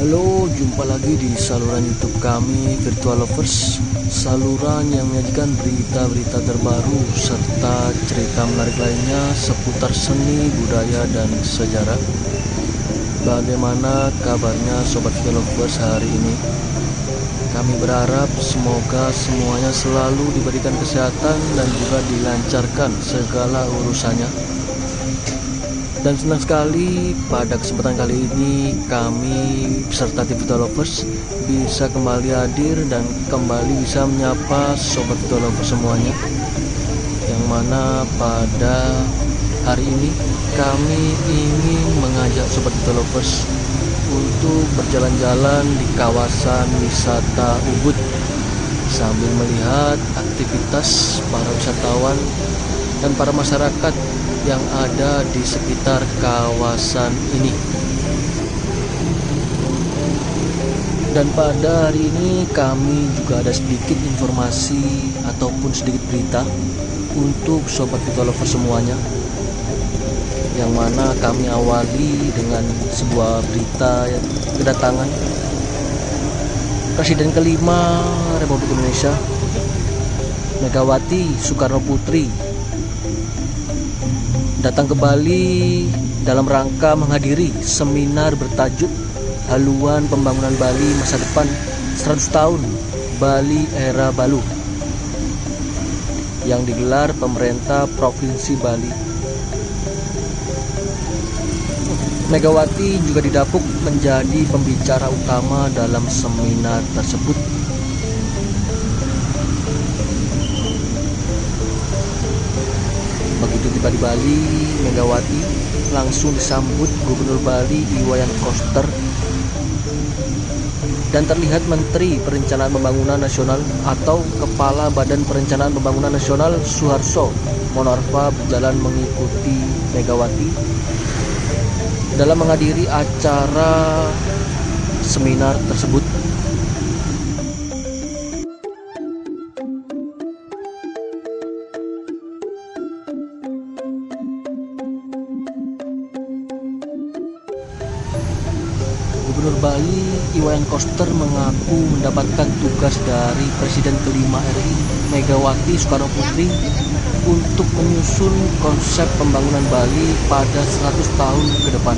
Halo, jumpa lagi di saluran YouTube kami, Virtual Lovers. Saluran yang menyajikan berita-berita terbaru serta cerita menarik lainnya seputar seni, budaya, dan sejarah. Bagaimana kabarnya Sobat Virtual Lovers hari ini? Kami berharap semoga semuanya selalu diberikan kesehatan dan juga dilancarkan segala urusannya. Dan senang sekali pada kesempatan kali ini kami beserta tim Virtual Lovers bisa kembali hadir dan kembali bisa menyapa Sobat Virtual Lovers semuanya. Yang mana pada hari ini kami ingin mengajak Sobat Virtual Lovers untuk berjalan-jalan di kawasan wisata Ubud sambil melihat aktivitas para wisatawan dan para masyarakat yang ada di sekitar kawasan ini. Dan pada hari ini kami juga ada sedikit informasi ataupun sedikit berita untuk Sobat Virtual Lovers semuanya, yang mana kami awali dengan sebuah berita kedatangan Presiden kelima Republik Indonesia, Megawati Soekarno Putri, datang ke Bali dalam rangka menghadiri seminar bertajuk Haluan Pembangunan Bali Masa Depan 100 Tahun Bali Era Balu yang digelar pemerintah Provinsi Bali. Megawati juga didapuk menjadi pembicara utama dalam seminar tersebut. Begitu tiba di Bali, Megawati langsung disambut Gubernur Bali Iwayan Koster dan terlihat Menteri Perencanaan Pembangunan Nasional atau Kepala Badan Perencanaan Pembangunan Nasional Suharso Monoarfa berjalan mengikuti Megawati dalam menghadiri acara seminar tersebut. Gubernur Bali Iwayan Koster mengaku mendapatkan tugas dari Presiden kelima RI Megawati Soekarno Putri untuk menyusun konsep pembangunan Bali pada 100 tahun ke depan.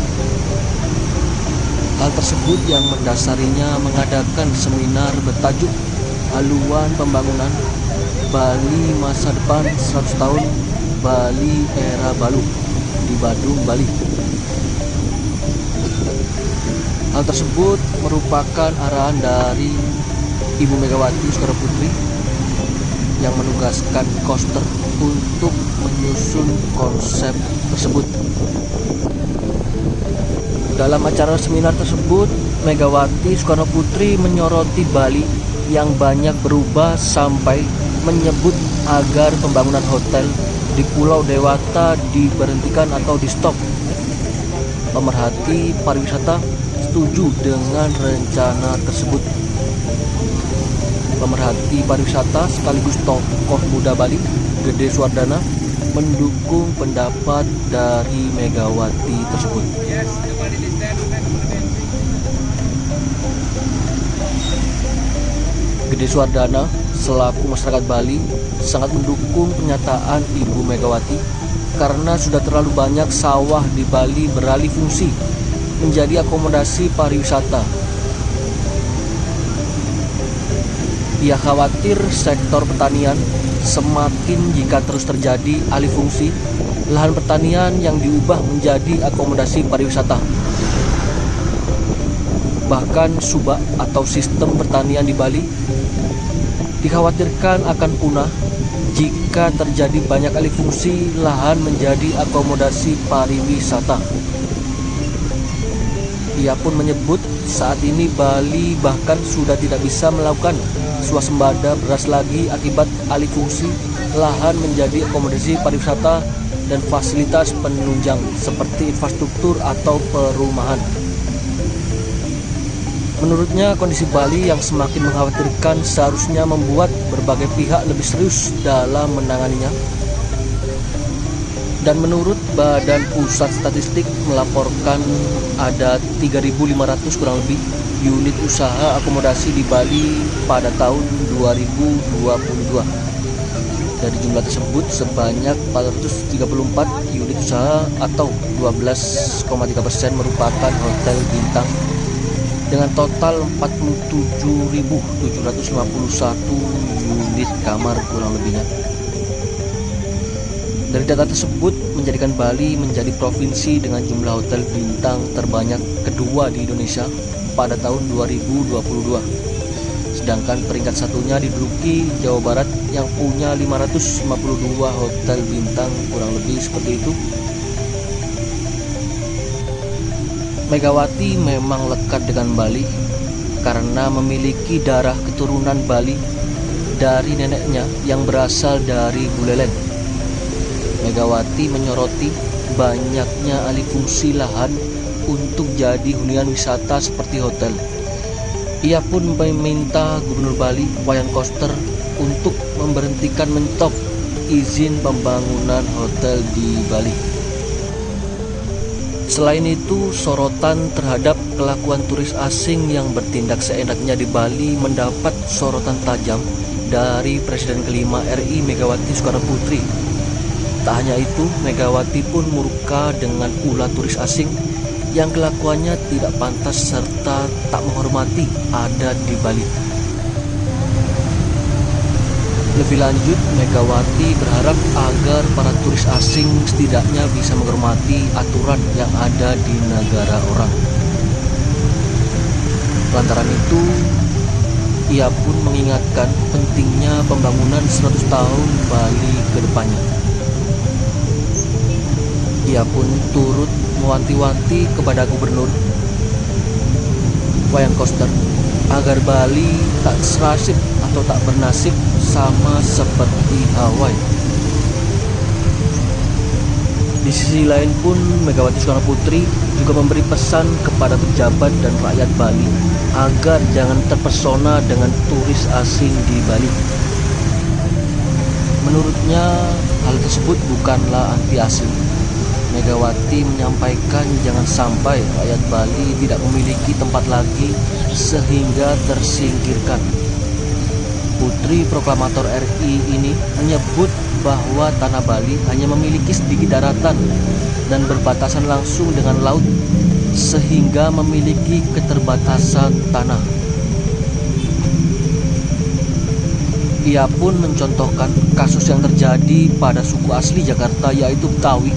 Hal tersebut yang mendasarinya mengadakan seminar bertajuk Haluan Pembangunan Bali Masa Depan 100 Tahun Bali Era Balu di Badung, Bali. Hal tersebut merupakan arahan dari Ibu Megawati Soekarno Putri yang menugaskan Koster untuk menyusun konsep tersebut. Dalam acara seminar tersebut, Megawati Soekarno Putri menyoroti Bali yang banyak berubah sampai menyebut agar pembangunan hotel di Pulau Dewata diberhentikan atau di stop. Pemerhati pariwisata setuju dengan rencana tersebut. Pemerhati pariwisata sekaligus tokoh muda Bali, Gede Suwardana, mendukung pendapat dari Megawati tersebut. Gede Suwardana selaku masyarakat Bali sangat mendukung pernyataan Ibu Megawati karena sudah terlalu banyak sawah di Bali beralih fungsi menjadi akomodasi pariwisata. Ia khawatir sektor pertanian semakin jika terus terjadi alih fungsi lahan pertanian yang diubah menjadi akomodasi pariwisata. Bahkan subak atau sistem pertanian di Bali dikhawatirkan akan punah jika terjadi banyak alih fungsi lahan menjadi akomodasi pariwisata. Ia pun menyebut saat ini Bali bahkan sudah tidak bisa melakukan swasembada beras lagi akibat alih fungsi lahan menjadi akomodasi pariwisata dan fasilitas penunjang seperti infrastruktur atau perumahan. Menurutnya kondisi Bali yang semakin mengkhawatirkan seharusnya membuat berbagai pihak lebih serius dalam menanganinya. Dan menurut Badan Pusat Statistik melaporkan ada 3.500 kurang lebih unit usaha akomodasi di Bali pada tahun 2022. Dari jumlah tersebut sebanyak 434 unit usaha atau 12,3% merupakan hotel bintang dengan total 47.751 unit kamar kurang lebihnya. Dari data tersebut menjadikan Bali menjadi provinsi dengan jumlah hotel bintang terbanyak kedua di Indonesia pada tahun 2022. Sedangkan peringkat satunya diduduki Jawa Barat yang punya 552 hotel bintang kurang lebih seperti itu. Megawati memang lekat dengan Bali karena memiliki darah keturunan Bali dari neneknya yang berasal dari Buleleng. Megawati menyoroti banyaknya alih fungsi lahan untuk jadi hunian wisata seperti hotel. Ia pun meminta Gubernur Bali, Wayan Koster, untuk memberhentikan mentok izin pembangunan hotel di Bali. Selain itu, sorotan terhadap kelakuan turis asing yang bertindak seenaknya di Bali mendapat sorotan tajam dari Presiden kelima RI Megawati Soekarno Putri. Tak hanya itu, Megawati pun murka dengan ulah turis asing yang kelakuannya tidak pantas serta tak menghormati adat di Bali. Lebih lanjut, Megawati berharap agar para turis asing setidaknya bisa menghormati aturan yang ada di negara orang. Lantaran itu, ia pun mengingatkan pentingnya pembangunan 100 tahun Bali ke depannya. Ia pun turut mewanti-wanti kepada Gubernur Wayan Koster agar Bali tak serasib atau tak bernasib sama seperti Hawaii. Di sisi lain pun Megawati Soekarno Putri juga memberi pesan kepada pejabat dan rakyat Bali agar jangan terpesona dengan turis asing di Bali. Menurutnya hal tersebut bukanlah anti asing. Megawati menyampaikan jangan sampai rakyat Bali tidak memiliki tempat lagi sehingga tersingkirkan. Putri Proklamator RI ini menyebut bahwa tanah Bali hanya memiliki sedikit daratan dan berbatasan langsung dengan laut sehingga memiliki keterbatasan tanah. Ia pun mencontohkan kasus yang terjadi pada suku asli Jakarta yaitu Betawi,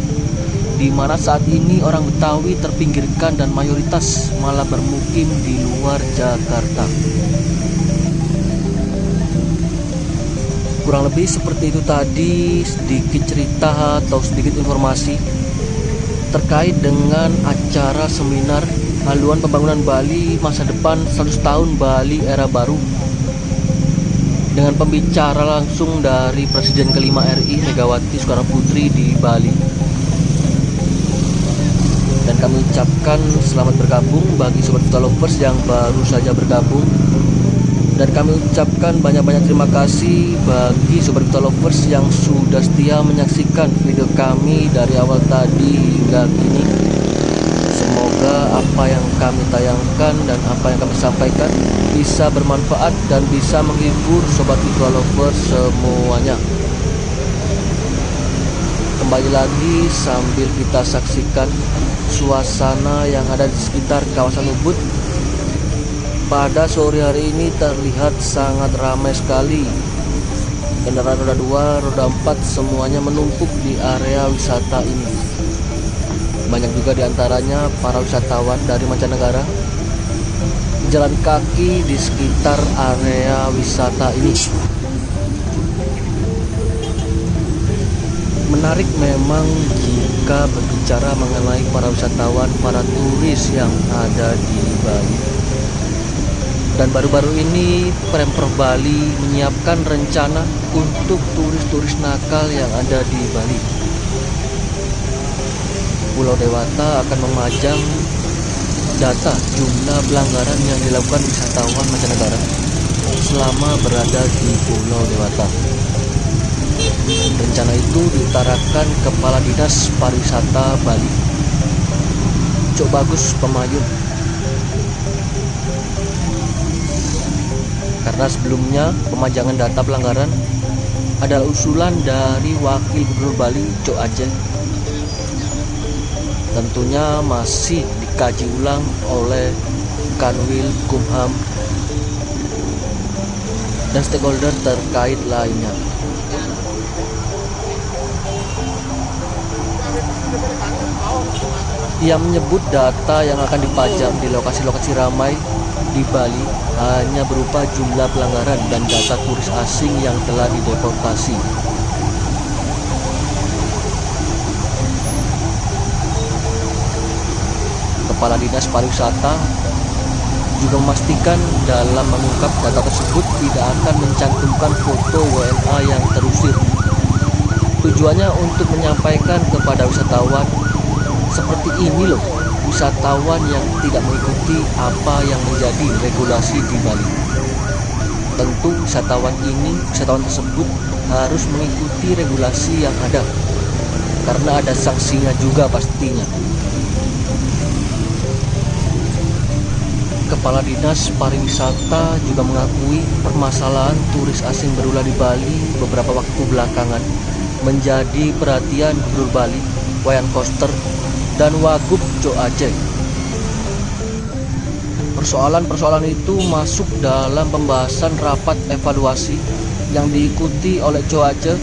di mana saat ini orang Betawi terpinggirkan dan mayoritas malah bermukim di luar Jakarta. Kurang lebih seperti itu tadi sedikit cerita atau sedikit informasi terkait dengan acara seminar haluan pembangunan Bali masa depan 100 tahun Bali era baru dengan pembicara langsung dari Presiden kelima RI Megawati Soekarno Putri di Bali. Dan kami ucapkan selamat bergabung bagi Sobat Vita Lovers yang baru saja bergabung. Dan kami ucapkan banyak-banyak terima kasih bagi Sobat Vita Lovers yang sudah setia menyaksikan video kami dari awal tadi hingga kini. Semoga apa yang kami tayangkan dan apa yang kami sampaikan bisa bermanfaat dan bisa menghibur Sobat Vita Lovers semuanya. Kembali lagi sambil kita saksikan suasana yang ada di sekitar kawasan Ubud. Pada sore hari ini terlihat sangat ramai sekali. Kendaraan roda 2, roda 4 semuanya menumpuk di area wisata ini. Banyak juga diantaranya para wisatawan dari mancanegara jalan kaki di sekitar area wisata ini. Menarik memang jika berbicara mengenai para wisatawan, para turis yang ada di Bali. Dan baru-baru ini Pemprov Bali menyiapkan rencana untuk turis-turis nakal yang ada di Bali. Pulau Dewata akan memajang data jumlah pelanggaran yang dilakukan wisatawan mancanegara selama berada di Pulau Dewata. Rencana itu diutarakan Kepala Dinas Pariwisata Bali, Cok Bagus Pemayun. karena sebelumnya pemajangan data pelanggaran adalah usulan dari Wakil Gubernur Bali Cok Aceh. Tentunya masih dikaji ulang oleh Kanwil Kumham dan stakeholder terkait lainnya. Ia menyebut data yang akan dipajang di lokasi-lokasi ramai di Bali hanya berupa jumlah pelanggaran dan data turis asing yang telah dideportasi. Kepala Dinas Pariwisata juga memastikan dalam mengungkap data tersebut tidak akan mencantumkan foto WNA yang terusir. Tujuannya untuk menyampaikan kepada wisatawan seperti ini loh, wisatawan yang tidak mengikuti apa yang menjadi regulasi di Bali. Tentu wisatawan tersebut harus mengikuti regulasi yang ada, karena ada sanksinya juga pastinya. Kepala Dinas Pariwisata juga mengakui permasalahan turis asing berulah di Bali beberapa waktu belakangan menjadi perhatian Gubernur Bali, Wayan Koster, dan Wagub Cok Aceh. Persoalan-persoalan itu masuk dalam pembahasan rapat evaluasi yang diikuti oleh Cok Aceh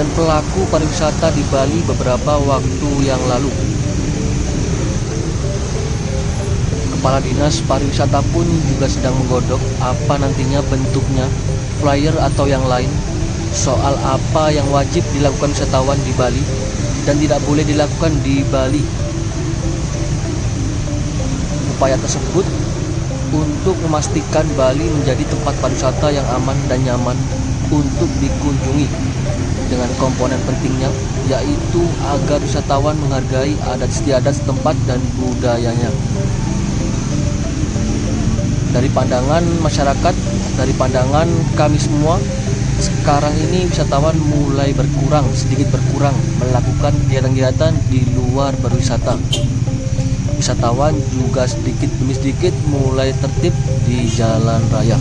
dan pelaku pariwisata di Bali beberapa waktu yang lalu. Kepala Dinas Pariwisata pun juga sedang menggodok apa nantinya bentuknya, flyer atau yang lain, soal apa yang wajib dilakukan wisatawan di Bali dan tidak boleh dilakukan di Bali. Upaya tersebut untuk memastikan Bali menjadi tempat pariwisata yang aman dan nyaman untuk dikunjungi, dengan komponen pentingnya yaitu agar wisatawan menghargai adat istiadat setempat dan budayanya. Dari pandangan masyarakat, dari pandangan kami semua, sekarang ini wisatawan mulai sedikit berkurang melakukan kegiatan-kegiatan di luar berwisata. Wisatawan juga sedikit demi sedikit mulai tertib di jalan raya.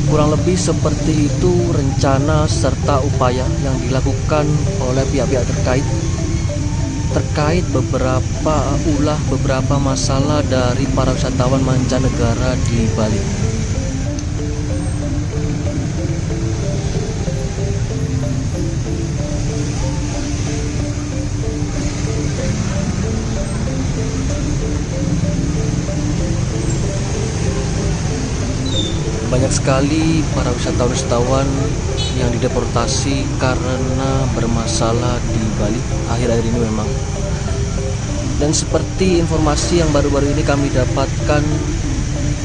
Kurang lebih seperti itu rencana serta upaya yang dilakukan oleh pihak-pihak terkait beberapa masalah dari para wisatawan mancanegara di Bali. Banyak sekali para wisatawan yang dideportasi karena bermasalah di Bali akhir-akhir ini memang. Dan seperti informasi yang baru-baru ini kami dapatkan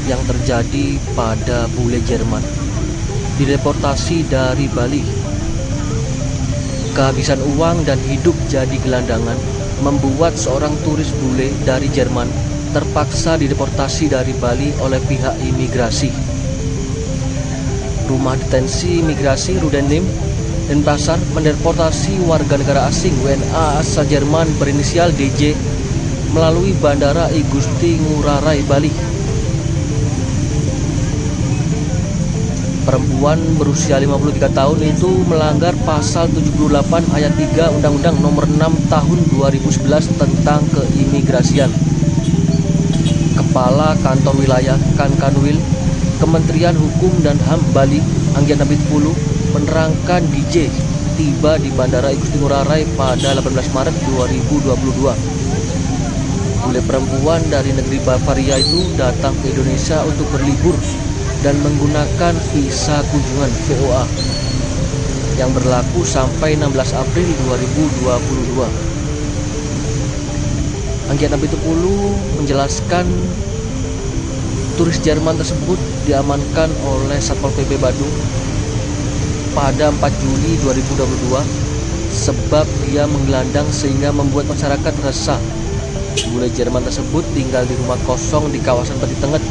yang terjadi pada bule Jerman dideportasi dari Bali. Kehabisan uang dan hidup jadi gelandangan membuat seorang turis bule dari Jerman terpaksa dideportasi dari Bali oleh pihak imigrasi. Rumah Detensi Imigrasi Rudenim Denpasar mendeportasi warga negara asing WNA asal Jerman berinisial DJ melalui Bandara I Gusti Ngurah Rai, Bali. Perempuan berusia 53 tahun itu melanggar pasal 78 ayat 3 Undang-Undang Nomor 6 Tahun 2011 tentang keimigrasian. Kepala Kantor Wilayah Kanwil Kementerian Hukum dan HAM Bali, Anggiat Nabi Pulu, menerangkan DJ tiba di Bandara I Gusti Ngurah Rai pada 18 Maret 2022. Bule perempuan dari negeri Bavaria itu datang ke Indonesia untuk berlibur dan menggunakan visa kunjungan VOA yang berlaku sampai 16 April 2022. Anggiat Nabi Pulu menjelaskan turis Jerman tersebut diamankan oleh Satpol PP Badung pada 4 Juli 2022 sebab dia menggelandang sehingga membuat masyarakat resah. Bule Jerman tersebut tinggal di rumah kosong di kawasan Peti Tenget.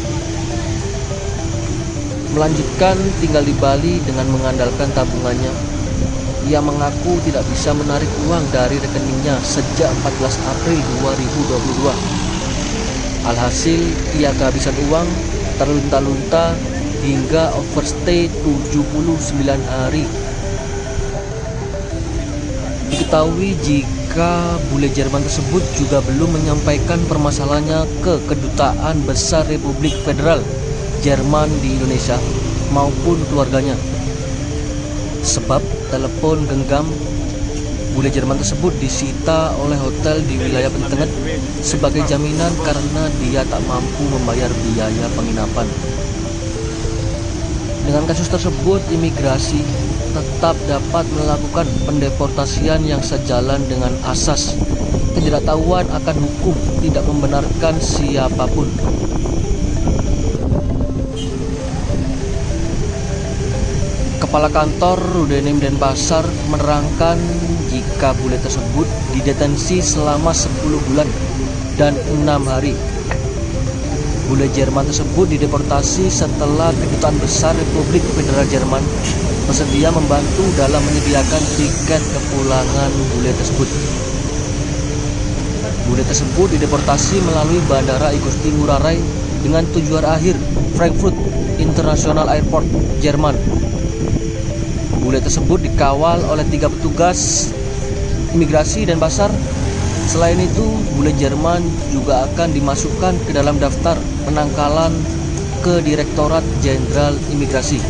Melanjutkan tinggal di Bali dengan mengandalkan tabungannya. Ia mengaku tidak bisa menarik uang dari rekeningnya sejak 14 April 2022. Alhasil ia kehabisan uang terlunta-lunta hingga overstay 79 hari. Diketahui jika bule Jerman tersebut juga belum menyampaikan permasalahannya ke Kedutaan Besar Republik Federal Jerman di Indonesia maupun keluarganya. Sebab telepon genggam bule Jerman tersebut disita oleh hotel di wilayah Bentenget sebagai jaminan karena dia tak mampu membayar biaya penginapan. Dengan kasus tersebut, imigrasi tetap dapat melakukan pendeportasian yang sejalan dengan asas ketidaktahuan akan hukum tidak membenarkan siapapun. Kepala Kantor Rudenim Denpasar menerangkan jika bule tersebut didetensi selama 10 bulan dan 6 hari. Bule Jerman tersebut dideportasi setelah Kedutaan Besar Republik Federal Jerman bersedia membantu dalam menyediakan tiket kepulangan bule tersebut. Bule tersebut dideportasi melalui Bandara Igusti Ngurah Rai dengan tujuan akhir Frankfurt International Airport, Jerman. Bule tersebut dikawal oleh 3 petugas imigrasi dan pasar. Selain itu, bule Jerman juga akan dimasukkan ke dalam daftar penangkalan ke Direktorat Jenderal Imigrasi.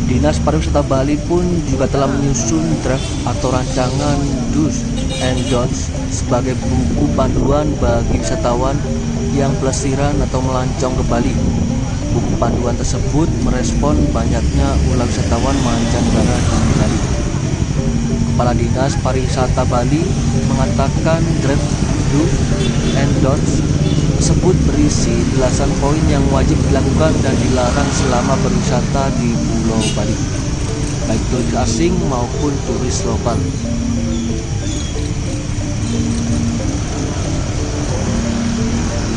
Dinas Pariwisata Bali pun juga telah menyusun draft atau rancangan Do's and Don'ts sebagai buku panduan bagi wisatawan yang pelesiran atau melancong ke Bali. Buku panduan tersebut merespon banyaknya ulah wisatawan mancanegara di Bali. Kepala Dinas Pariwisata Bali mengatakan draft Do's and Don'ts tersebut berisi belasan poin yang wajib dilakukan dan dilarang selama berwisata di Pulau Bali, baik turis asing maupun turis lokal.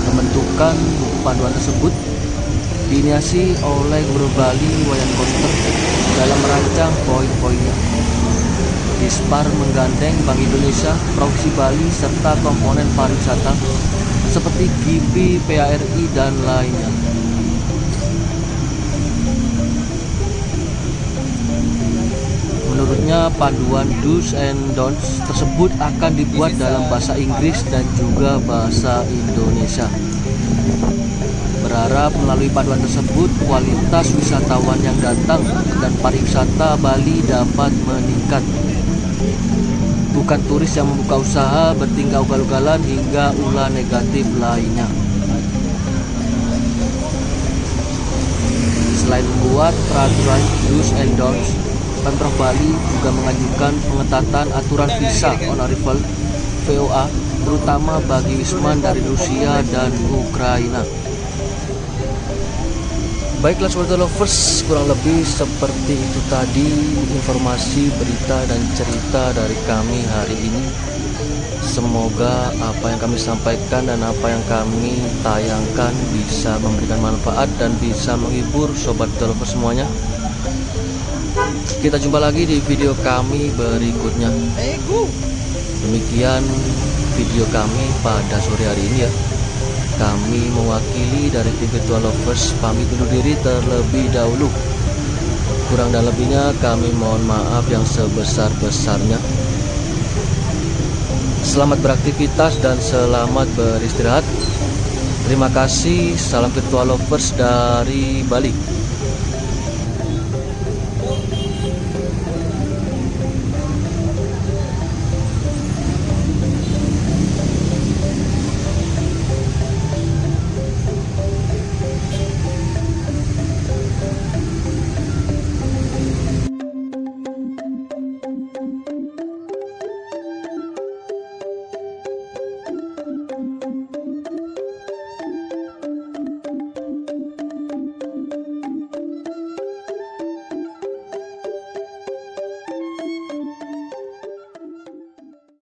Pembentukan buku panduan tersebut diinisiasi oleh Gubernur Bali Wayan Koster dalam merancang poin-poinnya. Dispar menggandeng Bank Indonesia, Provinsi Bali, serta komponen pariwisata seperti GIPI, PARI, dan lainnya. Menurutnya, panduan Do's and Don'ts tersebut akan dibuat dalam bahasa Inggris dan juga bahasa Indonesia. Berharap melalui panduan tersebut, kualitas wisatawan yang datang dan pariwisata Bali dapat meningkat. Bukan turis yang membuka usaha, bertingkah ugal-ugalan hingga ulah negatif lainnya. Selain membuat peraturan Do's and Don'ts, Pemprov Bali juga mengajukan pengetatan aturan visa on arrival VOA, terutama bagi wisman dari Rusia dan Ukraina. Baiklah Sobat Lovers, kurang lebih seperti itu tadi informasi, berita, dan cerita dari kami hari ini. Semoga apa yang kami sampaikan dan apa yang kami tayangkan bisa memberikan manfaat dan bisa menghibur Sobat Lovers semuanya. Kita jumpa lagi di video kami berikutnya. Demikian video kami pada sore hari ini ya. Kami mewakili dari tim Virtual Lovers pamit undur diri terlebih dahulu. Kurang dan lebihnya kami mohon maaf yang sebesar-besarnya. Selamat beraktivitas dan selamat beristirahat. Terima kasih. Salam Virtual Lovers dari Bali.